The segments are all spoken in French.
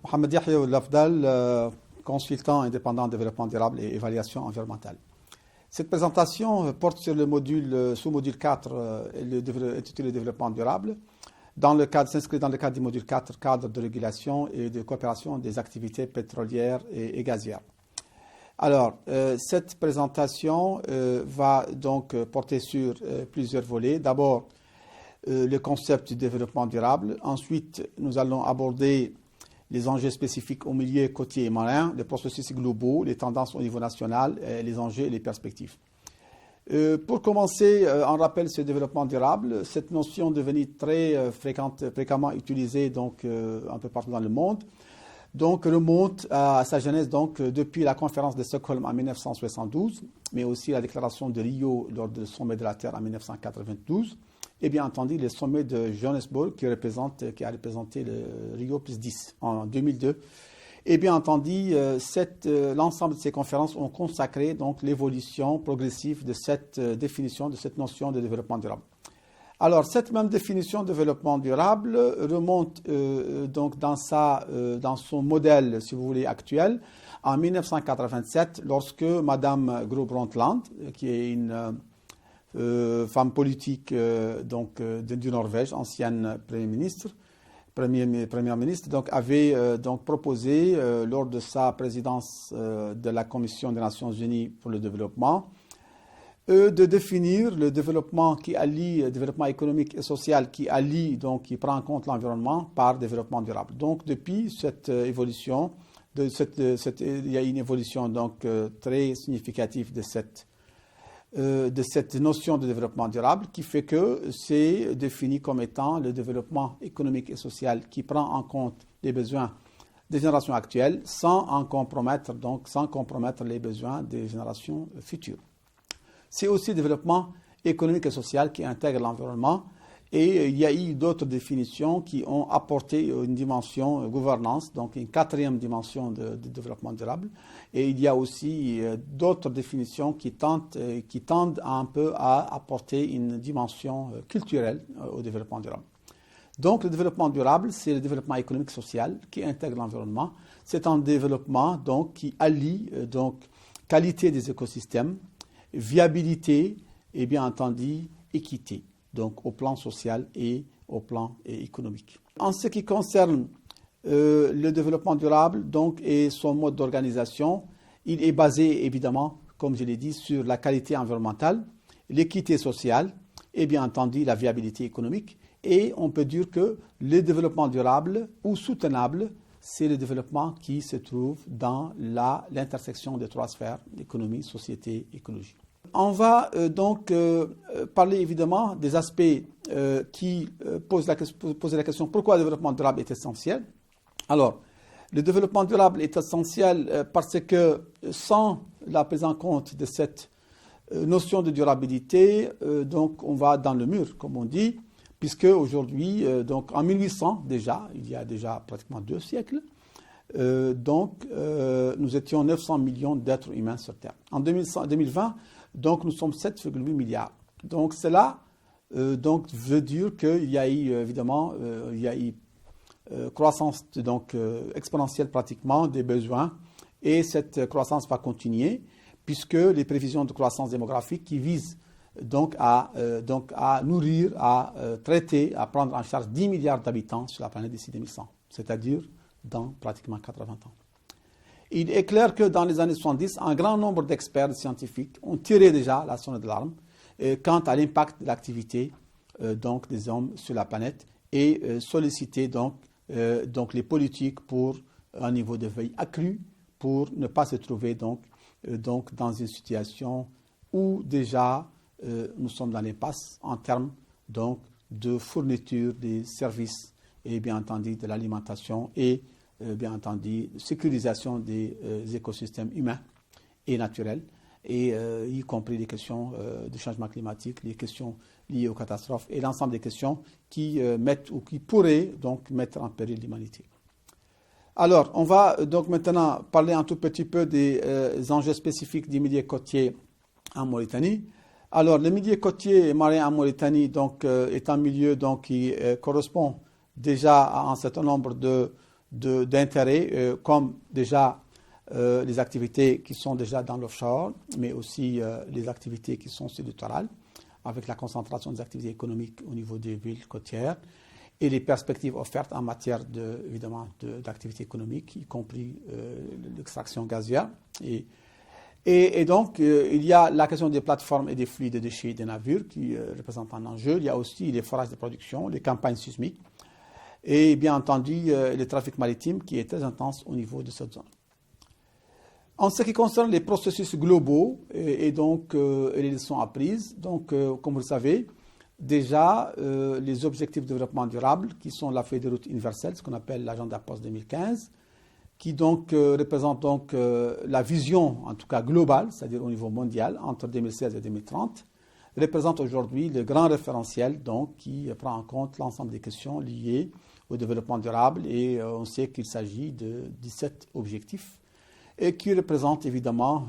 Mohamed Yahya Lafdal, consultant indépendant en développement durable et évaluation environnementale. Cette présentation porte sur le module, sous-module 4, intitulé Développement durable, s'inscrit dans le cadre du module 4, cadre de régulation et de coopération des activités pétrolières et gazières. Alors, cette présentation va donc porter sur plusieurs volets. D'abord, le concept du développement durable. Ensuite, nous allons aborder les enjeux spécifiques au milieu côtier et marin, les processus globaux, les tendances au niveau national, les enjeux et les perspectives. Pour commencer, on rappelle ce développement durable. Cette notion devenue très fréquemment utilisée donc, un peu partout dans le monde, donc remonte à sa genèse donc, depuis la conférence de Stockholm en 1972, mais aussi la déclaration de Rio lors du sommet de la Terre en 1992, et bien entendu le sommet de Johannesburg qui a représenté le Rio plus 10 en 2002. Et bien entendu, l'ensemble de ces conférences ont consacré donc l'évolution progressive de cette définition, de cette notion de développement durable. Alors, cette même définition de développement durable remonte donc dans son modèle, si vous voulez, actuel, en 1987, lorsque Madame Gro Brundtland, qui est une femme politique du Norvège, ancienne première ministre, donc avait donc proposé lors de sa présidence de la Commission des Nations Unies pour le développement de définir le développement qui allie le développement économique et social qui prend en compte l'environnement par développement durable. Donc depuis cette évolution, il y a une évolution donc très significative de cette notion de développement durable qui fait que c'est défini comme étant le développement économique et social qui prend en compte les besoins des générations actuelles sans compromettre les besoins des générations futures. C'est aussi le développement économique et social qui intègre l'environnement et il y a eu d'autres définitions qui ont apporté une dimension gouvernance, donc une quatrième dimension de développement durable. Et il y a aussi d'autres définitions qui tendent un peu à apporter une dimension culturelle au développement durable. Donc le développement durable, c'est le développement économique et social qui intègre l'environnement. C'est un développement donc, qui allie qualité des écosystèmes, viabilité et bien entendu équité, donc au plan social et au plan économique. En ce qui concerne le développement durable donc, et son mode d'organisation, il est basé évidemment, comme je l'ai dit, sur la qualité environnementale, l'équité sociale et bien entendu la viabilité économique. Et on peut dire que le développement durable ou soutenable, c'est le développement qui se trouve dans l'intersection des trois sphères, économie, société, écologie. On va donc parler évidemment des aspects qui posent la question pourquoi le développement durable est essentiel. Alors, le développement durable est essentiel parce que sans la prise en compte de cette notion de durabilité, donc on va dans le mur, comme on dit, puisque aujourd'hui, donc en 1800 déjà, il y a déjà pratiquement 2 siècles, nous étions 900 millions d'êtres humains sur Terre. En 2020, donc nous sommes 7,8 milliards. Donc cela veut dire qu'il y a eu évidemment croissance exponentielle pratiquement des besoins et cette croissance va continuer puisque les prévisions de croissance démographique qui visent donc à nourrir, à traiter, à prendre en charge 10 milliards d'habitants sur la planète d'ici 2100, c'est-à-dire dans pratiquement 80 ans. Il est clair que dans les années 70, un grand nombre d'experts scientifiques ont tiré déjà la sonnette d'alarme quant à l'impact de l'activité des hommes sur la planète et sollicité donc les politiques pour un niveau de veille accru pour ne pas se trouver donc dans une situation où déjà nous sommes dans l'impasse en termes donc de fourniture des services et bien entendu de l'alimentation et bien entendu sécurisation des écosystèmes humains et naturels et y compris les questions de changement climatique, les questions liées aux catastrophes et l'ensemble des questions qui pourraient donc mettre en péril l'humanité. Alors, on va donc maintenant parler un tout petit peu des enjeux spécifiques du milieu côtier en Mauritanie. Alors, le milieu côtier et marin en Mauritanie donc, est un milieu donc, qui correspond déjà à un certain nombre de d'intérêt, comme déjà les activités qui sont déjà dans l'offshore, mais aussi les activités qui sont sur le littoral, avec la concentration des activités économiques au niveau des villes côtières et les perspectives offertes en matière évidemment d'activités économiques, y compris l'extraction gazière. Et donc, il y a la question des plateformes et des flux de déchets des navires qui représentent un enjeu. Il y a aussi les forages de production, les campagnes sismiques et bien entendu le trafic maritime qui est très intense au niveau de cette zone. En ce qui concerne les processus globaux et donc les leçons apprises, donc comme vous le savez, déjà les objectifs de développement durable qui sont la feuille de route universelle, ce qu'on appelle l'agenda post-2015, qui donc représente donc la vision en tout cas globale, c'est-à-dire au niveau mondial, entre 2016 et 2030, représente aujourd'hui le grand référentiel donc qui prend en compte l'ensemble des questions liées au développement durable et on sait qu'il s'agit de 17 objectifs et qui représente évidemment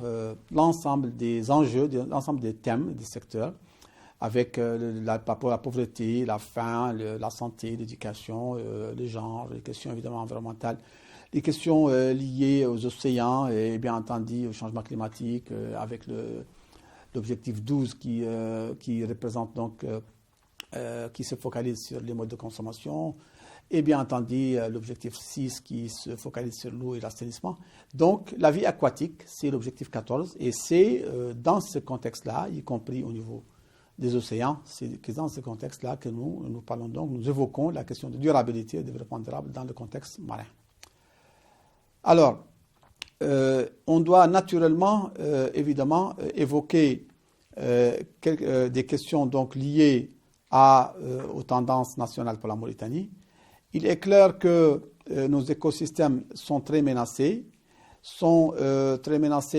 l'ensemble des enjeux, l'ensemble des thèmes, des secteurs, avec la pauvreté, la faim, la santé, l'éducation, le genre, les questions évidemment environnementales, les questions liées aux océans et bien entendu au changement climatique, avec l'objectif 12 qui représente donc, qui se focalise sur les modes de consommation, et bien entendu l'objectif 6 qui se focalise sur l'eau et l'assainissement. Donc la vie aquatique, c'est l'objectif 14 et c'est dans ce contexte-là, y compris au niveau des océans, c'est dans ce contexte-là que nous parlons donc, nous évoquons la question de durabilité et de développement durable dans le contexte marin. Alors, on doit naturellement, évidemment, évoquer des questions donc liées aux tendances nationales pour la Mauritanie. Il est clair que nos écosystèmes sont très menacés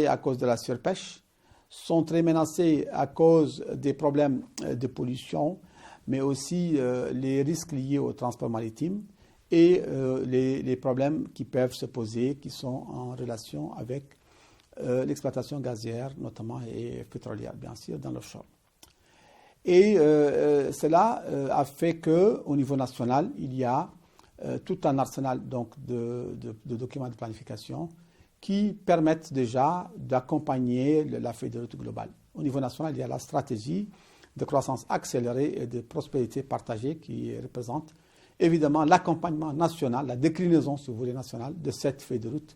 à cause de la surpêche, sont très menacés à cause des problèmes de pollution, mais aussi les risques liés au transport maritime et les problèmes qui peuvent se poser, qui sont en relation avec l'exploitation gazière, notamment, et pétrolière, bien sûr, dans l'offshore. Et cela a fait qu'au niveau national, il y a tout un arsenal donc, de documents de planification qui permettent déjà d'accompagner la feuille de route globale. Au niveau national, il y a la stratégie de croissance accélérée et de prospérité partagée qui représente évidemment l'accompagnement national, la déclinaison, si vous voulez, nationale de cette feuille de route,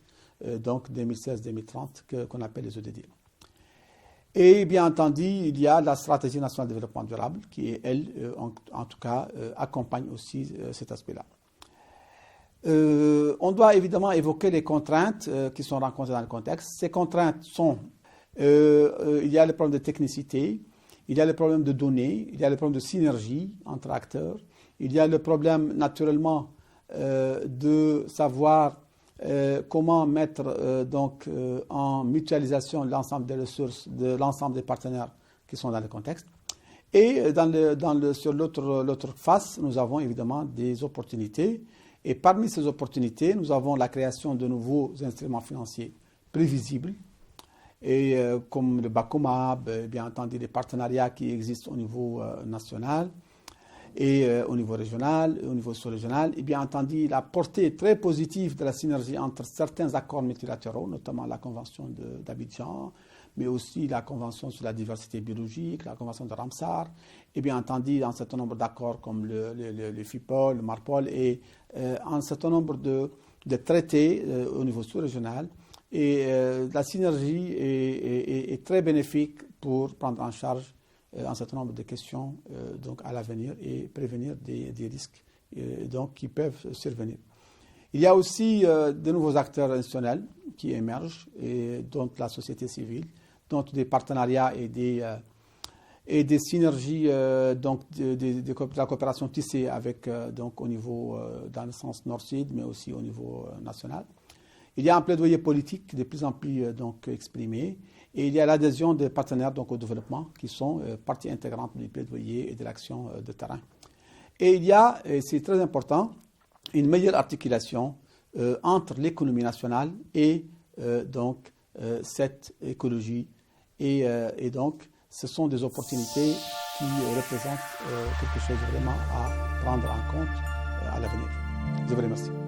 donc 2016-2030, qu'on appelle les ODD. Et bien entendu, il y a la stratégie nationale de développement durable qui, elle, en tout cas, accompagne aussi cet aspect-là. On doit évidemment évoquer les contraintes qui sont rencontrées dans le contexte. Ces contraintes sont, il y a le problème de technicité, il y a le problème de données, il y a le problème de synergie entre acteurs, il y a le problème naturellement de savoir comment mettre donc en mutualisation l'ensemble des ressources de l'ensemble des partenaires qui sont dans le contexte. Et sur l'autre face, nous avons évidemment des opportunités. Et parmi ces opportunités, nous avons la création de nouveaux instruments financiers prévisibles, et comme le BACOMAB, bien entendu les partenariats qui existent au niveau national et au niveau régional, au niveau sous-régional, et bien entendu la portée très positive de la synergie entre certains accords multilatéraux, notamment la Convention d'Abidjan, mais aussi la Convention sur la diversité biologique, la Convention de Ramsar, et bien entendu un certain nombre d'accords comme le FIPOL, le MARPOL, et un certain nombre de traités au niveau sous-régional. Et la synergie est très bénéfique pour prendre en charge un certain nombre de questions donc à l'avenir et prévenir des risques donc, qui peuvent survenir. Il y a aussi de nouveaux acteurs institutionnels qui émergent, et donc la société civile, donc des partenariats et des synergies donc de la coopération tissée avec donc au niveau dans le sens nord-sud, mais aussi au niveau national. Il y a un plaidoyer politique de plus en plus donc exprimé, et il y a l'adhésion des partenaires donc au développement qui sont partie intégrante du plaidoyer et de l'action de terrain. Et il y a, et c'est très important, une meilleure articulation entre l'économie nationale et donc cette écologie. Et donc, ce sont des opportunités qui représentent quelque chose vraiment à prendre en compte à l'avenir. Je vous remercie.